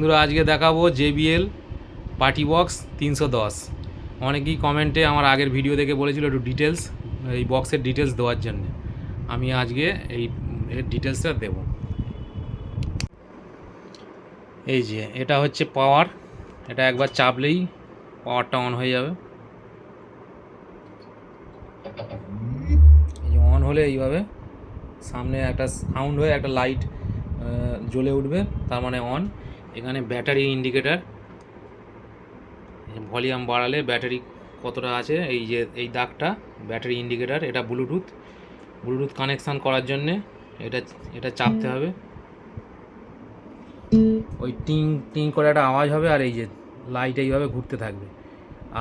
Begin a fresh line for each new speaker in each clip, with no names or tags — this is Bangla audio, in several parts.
বন্ধুরা আজকে দেখাবো JBL পার্টি বক্স 310। অনেকেই কমেন্টে আমার আগের ভিডিও দেখে বলেছিল একটু ডিটেলস, এই বক্সের ডিটেলস দেওয়ার জন্য আমি আজকে এর ডিটেলসটা দেব। এই যে এটা হচ্ছে পাওয়ার, এটা একবার চাপলেই পাওয়ারটা অন হয়ে যাবে। এই যে অন হলে এইভাবে সামনে একটা সাউন্ড হয়ে একটা লাইট জ্বলে উঠবে, তার মানে অন। এখানে ব্যাটারি ইন্ডিকেটার, ভলিউম বাড়ালে ব্যাটারি কতটা আছে এই যে এই দাগটা ব্যাটারি ইন্ডিকেটার। এটা ব্লুটুথ কানেকশান করার জন্যে এটা চাপতে হবে, ওই টিং টিং করে একটা আওয়াজ হবে আর এই যে লাইট এইভাবে ঘুরতে থাকবে।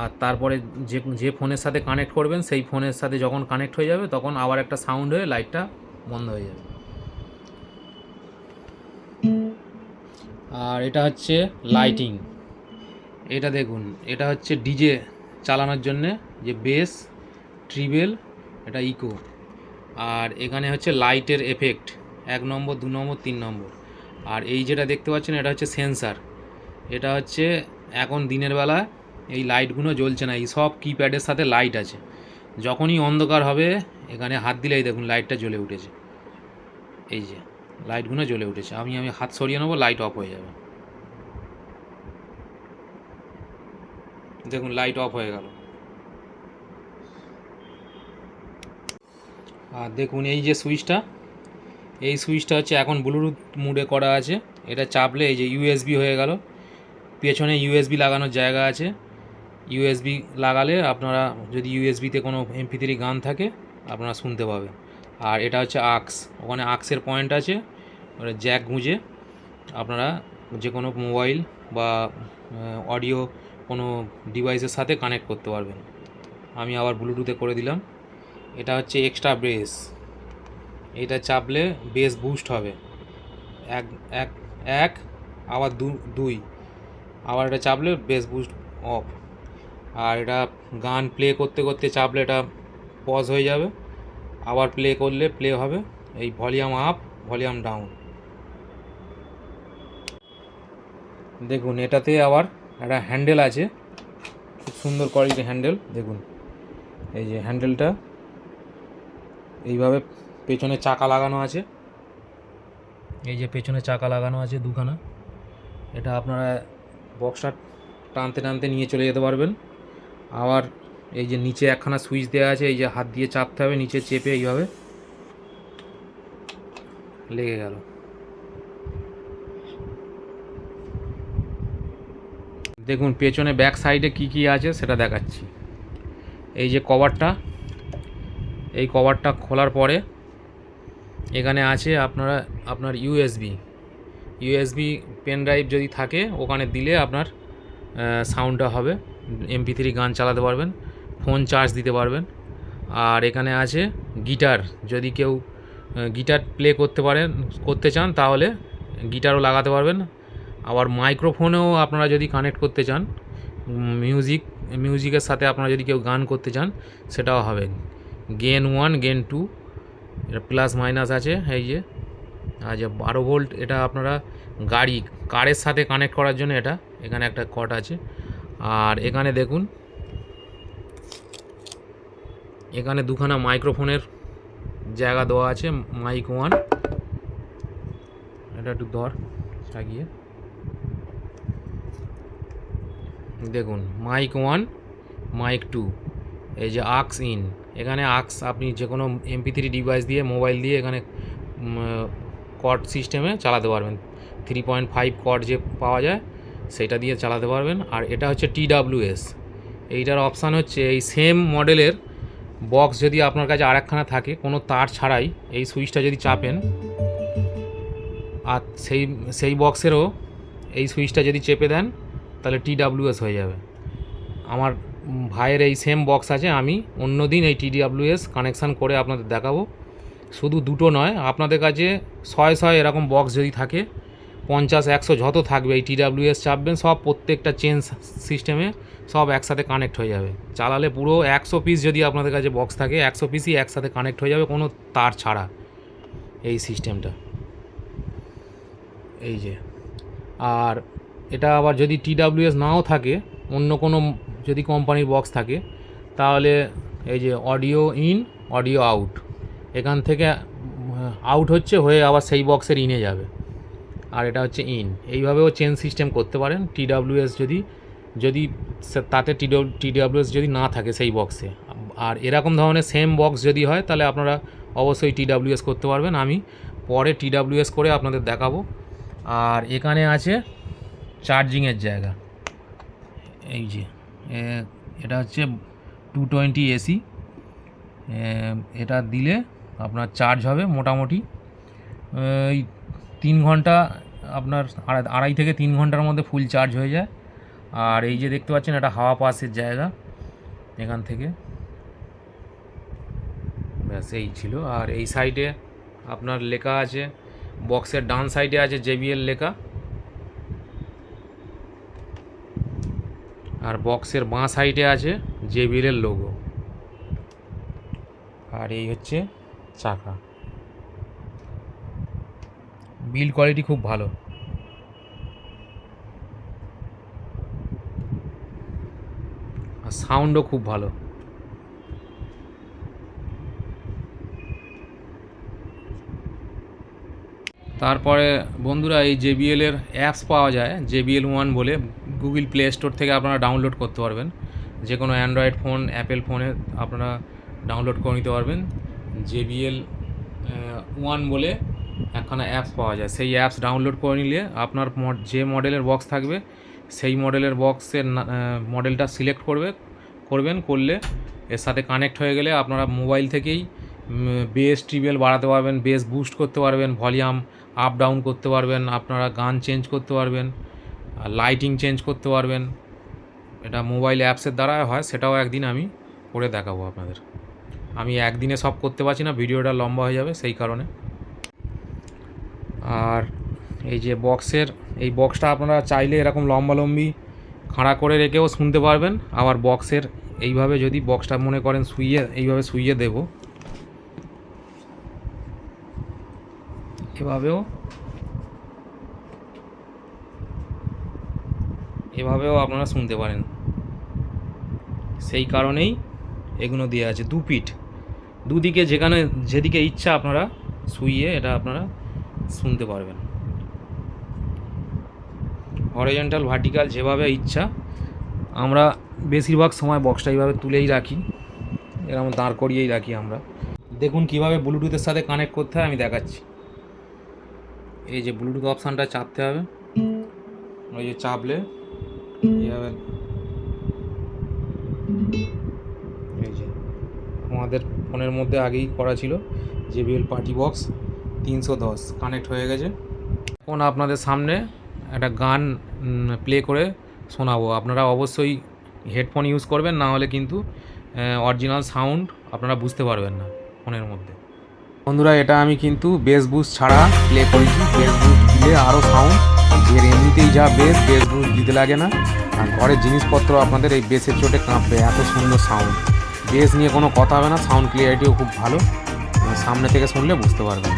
আর তারপরে যে ফোনের সাথে কানেক্ট করবেন সেই ফোনের সাথে যখন কানেক্ট হয়ে যাবে তখন আবার একটা সাউন্ড হয়ে লাইটটা বন্ধ হয়ে যাবে। আর এটা হচ্ছে লাইটিং, এটা দেখুন, এটা হচ্ছে ডিজে চালানোর জন্যে, যে বেস, ট্রিবেল, এটা ইকো। আর এখানে হচ্ছে লাইটের এফেক্ট 1 নম্বর, 2 নম্বর, 3 নম্বর। আর এই যেটা দেখতে পাচ্ছেন এটা হচ্ছে সেন্সার। এটা হচ্ছে এখন দিনের বেলা এই লাইটগুলো জ্বলছে না, এই সব কিপ্যাডের সাথে লাইট আছে। যখনই অন্ধকার হবে এখানে হাত দিলেই দেখুন লাইটটা জ্বলে উঠেছে, এই যে লাইটগুলো জ্বলে উঠেছে। আমি হাত সরিয়ে নেবো, লাইট অফ হয়ে যাবে, দেখুন লাইট অফ হয়ে গেল। আর দেখুন এই যে সুইচটা, এই সুইচটা হচ্ছে এখন ব্লুটুথ মুডে করা আছে। এটা চাপলে এই যে USB হয়ে গেল, পেছনে USB লাগানোর জায়গা আছে। USB লাগালে আপনারা যদি USB-তে কোনো MP3 গান থাকে আপনারা শুনতে পাবেন। আর এটা হচ্ছে আক্স, ওখানে আক্সের পয়েন্ট আছে, ওটা জ্যাক গুঁজে আপনারা যে কোনো মোবাইল বা অডিও কোনো ডিভাইসের সাথে কানেক্ট করতে পারবেন। আমি আবার ব্লুটুথে করে দিলাম। এটা হচ্ছে এক্সট্রা বেস, এটা চাপলে বেস বুস্ট হবে, এক এক এক আবার দুই, আবার এটা চাপলে বেস বুস্ট অফ। আর এটা গান প্লে করতে করতে চাপলে এটা পজ হয়ে যাবে, আবার প্লে করলে প্লে হবে। এই ভলিউম আপ, ভলিউম ডাউন। দেখুন এটাতে আবার একটা হ্যান্ডেল আছে, খুব সুন্দর কোয়ালিটির হ্যান্ডেল। দেখুন এই যে হ্যান্ডেলটা এইভাবে পেছনে চাকা লাগানো আছে, এই যে পেছনে চাকা লাগানো আছে দুখানা। এটা আপনারা বক্সটা টানতে টানতে নিয়ে চলে যেতে পারবেন। আবার এই যে নিচে একখানা সুইচ দেওয়া আছে, এই যে হাত দিয়ে চাপতে হবে, নিচে চেপে এইভাবে লেগে গেল। দেখুন পেছনে ব্যাক সাইডে কি আছে সেটা দেখাচ্ছি। এই যে কভারটা, এই কভারটা খোলার পরে এখানে আছে আপনার USB পেন ড্রাইভ যদি থাকে ওখানে দিলে আপনার সাউন্ডটা হবে, MP3 গান চালাতে পারবেন, ফোন চার্জ দিতে পারবেন। আর এখানে আছে গিটার, যদি কেউ গিটার প্লে করতে চান তাহলে গিটারও লাগাতে পারবেন। আবার মাইক্রোফোনেও আপনারা যদি কানেক্ট করতে চান, মিউজিকের সাথে আপনারা যদি কেউ গান করতে চান সেটাও হবে। গেন 1, গেন 2, এটা প্লাস মাইনাস আছে। এই যে 12 ভোল্ট, এটা আপনারা কারের সাথে কানেক্ট করার জন্য এটা এখানে একটা কট আছে। আর এখানে দেখুন এখানে দুখানা মাইক্রোফোনের জায়গা দেওয়া আছে। মাইক 1, এটা একটু ধর লাগিয়ে দেখুন, মাইক 1, মাইক 2, এই যে আক্স ইন, এখানে আক্স আপনি যে কোনো MP3 ডিভাইস দিয়ে, মোবাইল দিয়ে এখানে কর্ড সিস্টেমে চালাতে পারবেন। 3.5 কর্ড যে পাওয়া যায় সেটা দিয়ে চালাতে পারবেন। আর এটা হচ্ছে TWS, এইটার অপশান হচ্ছে এই সেম মডেলের বক্স যদি আপনার কাছে আরেকখানা থাকে কোনো তার ছাড়াই, এই সুইচটা যদি চাপেন আর সেই বক্সেরও এই সুইচটা যদি চেপে দেন তাহলে TWS হয়ে যাবে। আমার ভাইয়ের এই সেম বক্স আছে, আমি অন্য দিন এই TWS কানেকশান করে আপনাদের দেখাবো। শুধু দুটো নয়, আপনাদের কাছে 100 এরকম বক্স যদি থাকে, 50, 100 যত থাকবে, এই TWS চাপবেন সব প্রত্যেকটা চেন সিস্টেমে সব একসাথে কানেক্ট হয়ে যাবে। চালালে পুরো 100 পিস যদি আপনাদের কাছে বক্স থাকে 100 পিসই একসাথে কানেক্ট হয়ে যাবে কোনো তার ছাড়া, এই সিস্টেমটা। এই যে আর এটা আবার যদি TWS নাও থাকে, অন্য কোনো যদি কোম্পানির বক্স থাকে, তাহলে এই যে অডিও ইন অডিও আউট, এখান থেকে আউট হয়ে আবার সেই বক্সের ইনে যাবে, আর এটা হচ্ছে ইন। এইভাবেও চেঞ্জ সিস্টেম করতে পারেন TWS যদি তাতে TWS যদি না থাকে সেই বক্সে। আর এরকম ধরনের সেম বক্স যদি হয় তাহলে আপনারা অবশ্যই TWS করতে পারবেন। আমি পরে TWS করে আপনাদের দেখাবো। আর এখানে আছে চার্জিংয়ের জায়গা, এই যে এটা হচ্ছে 220 AC, এটা দিলে আপনার চার্জ হবে মোটামুটি এই 3 ঘন্টা, আপনার 2.5 থেকে 3 ঘন্টার মধ্যে ফুল চার্জ হয়ে যায়। আর এই যে দেখতে পাচ্ছেন এটা হাওয়া পাসের জায়গা, এখান থেকে ব্যাস এই ছিল। আর এই সাইডে আপনার লেখা আছে, বক্সের ডান সাইডে আছে JBL লেখা, আর বক্সের বাঁ সাইডে আছে JBL এর লোগো। আর এই হচ্ছে চাকা, বিল্ড কোয়ালিটি খুব ভালো। আর সাউন্ডও খুব ভালো। তারপরে বন্ধুরা এই JBL এর অ্যাপস পাওয়া যায়, JBL One বলে, গুগল প্লে স্টোর থেকে আপনারা ডাউনলোড করতে পারবেন। যে কোনো অ্যান্ড্রয়েড ফোন, অ্যাপেল ফোনে আপনারা ডাউনলোড করে নিতে পারবেন। JBL One বলে একখানা অ্যাপস পাওয়া যায়, সেই অ্যাপস ডাউনলোড করে নিলে আপনার যে মডেলের বক্স থাকবে সেই মডেলের বক্সের মডেলটা সিলেক্ট করলে এর সাথে কানেক্ট হয়ে গেলে আপনারা মোবাইল থেকেই বেস ট্রিবেল বাড়াতে পারবেন, বেস বুস্ট করতে পারবেন, ভলিউম আপ ডাউন করতে পারবেন, আপনারা গান চেঞ্জ করতে পারবেন, লাইটিং চেঞ্জ করতে পারবেন। এটা মোবাইল অ্যাপসের দ্বারা হয়, সেটাও একদিন আমি করে দেখাবো আপনাদের। আমি একদিনে সব করতে পারছি না, ভিডিওটা লম্বা হয়ে যাবে সেই কারণে। আর এই যে এই বক্সটা আপনারা চাইলে এরকম লম্বালম্বি খাড়া করে রেখেও শুনতে পারবেন। আবার বক্সের এইভাবে যদি বক্সটা মনে করেন এইভাবে শুইয়ে দেব, এভাবেও আপনারা শুনতে পারেন। সেই কারণেই এগুলো দেওয়া আছে 2 ফিট, দুদিকে যেদিকে ইচ্ছা আপনারা শুইয়ে এটা আপনারা শুনতে পারবেন। হরিজন্টাল ভার্টিক্যাল যেভাবে ইচ্ছা। আমরা বেশিরভাগ সময় বক্সটা এইভাবে তুলেই রাখি, এরকম দাঁড় করিয়েই রাখি আমরা। দেখুন কিভাবে ব্লুটুথের সাথে কানেক্ট করতে হয় আমি দেখাচ্ছি। এই যে ব্লুটুথ অপশানটা চাপতে হবে, ওই যে চাপলে এইভাবে এই যে আমাদের ফোনের মধ্যে আগেই করা ছিল JBL পার্টি বক্স 310 কানেক্ট হয়ে গেছে। এখন আপনাদের সামনে একটা গান প্লে করে শোনাবো। আপনারা অবশ্যই হেডফোন ইউজ করবেন, না হলে কিন্তু অরিজিনাল সাউন্ড আপনারা বুঝতে পারবেন না ফোনের মধ্যে। বন্ধুরা এটা আমি কিন্তু বেস বুস্ট ছাড়া প্লে করেছি, বেস বুস্ট দিলে আরও সাউন্ড, এর এমনিতেই যা বেস বুস্ট দিতে লাগে না। আর ঘরের জিনিসপত্র আপনাদের এই বেসের চোটে কাঁপবে, এত সুন্দর সাউন্ড। বেস নিয়ে কোনো কথা হবে না, সাউন্ড ক্লিয়ারিটিও খুব ভালো, সামনে থেকে শুনলে বুঝতে পারবেন।